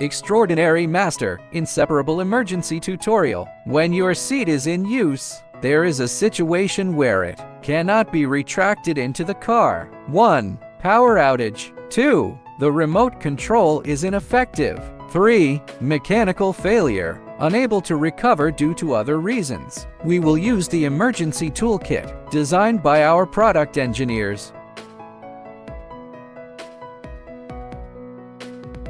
Extraordinary Master, Inseparable Emergency Tutorial. When your seat is in use, there is a situation where it cannot be retracted into the car. 1. Power outage. 2. The remote control is ineffective. 3. Mechanical failure, unable to recover due to other reasons. We will use the emergency toolkit designed by our product engineers.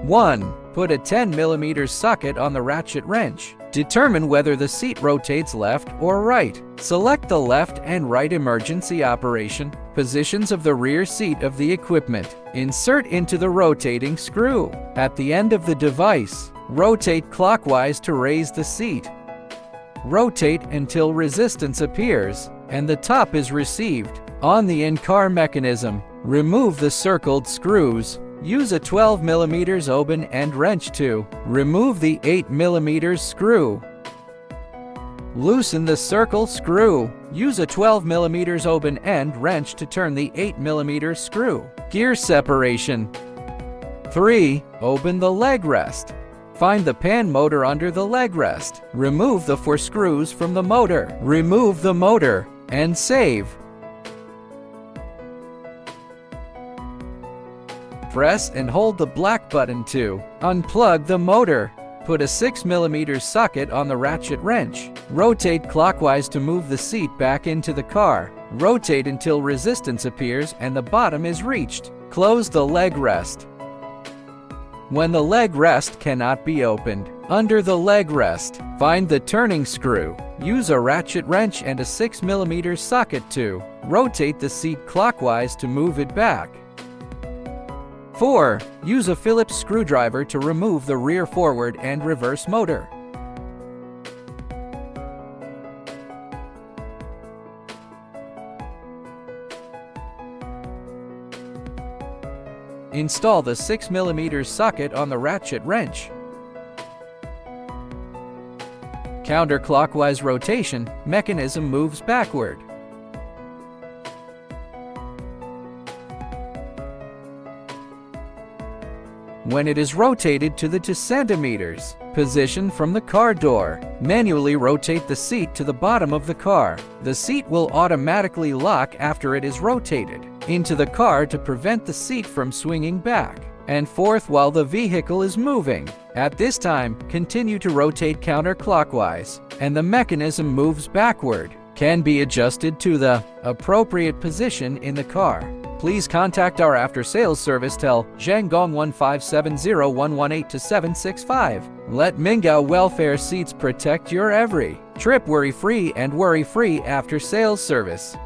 1. Put a 10mm socket on the ratchet wrench. Determine whether the seat rotates left or right. Select the left and right emergency operation positions of the rear seat of the equipment. Insert into the rotating screw. At the end of the device, rotate clockwise to raise the seat. Rotate until resistance appears and the top is received. On the in-car mechanism, remove the circled screws. Use a 12mm open end wrench to remove the 8mm screw. Loosen the circle screw. Use a 12mm open end wrench to turn the 8mm screw. Gear separation. 3. Open the leg rest. Find the pan motor under the leg rest. Remove the 4 screws from the motor. Remove the motor and save. Press and hold the black button to unplug the motor. Put a 6mm socket on the ratchet wrench. Rotate clockwise to move the seat back into the car. Rotate until resistance appears and the bottom is reached. Close the leg rest. When the leg rest cannot be opened, under the leg rest, find the turning screw. Use a ratchet wrench and a 6mm socket to rotate the seat clockwise to move it back. 4. Use a Phillips screwdriver to remove the rear forward and reverse motor. Install the 6mm socket on the ratchet wrench. Counterclockwise rotation, mechanism moves backward. When it is rotated to the 2 centimeters position from the car door, manually rotate the seat to the bottom of the car. The seat will automatically lock after it is rotated into the car to prevent the seat from swinging back and forth while the vehicle is moving. At this time, continue to rotate counterclockwise, and the mechanism moves backward. Can be adjusted to the appropriate position in the car. Please contact our after-sales service. Tel Zhengong 1570-118-2765. Let Mingao Welfare Seats protect your every trip worry-free and worry-free after-sales service.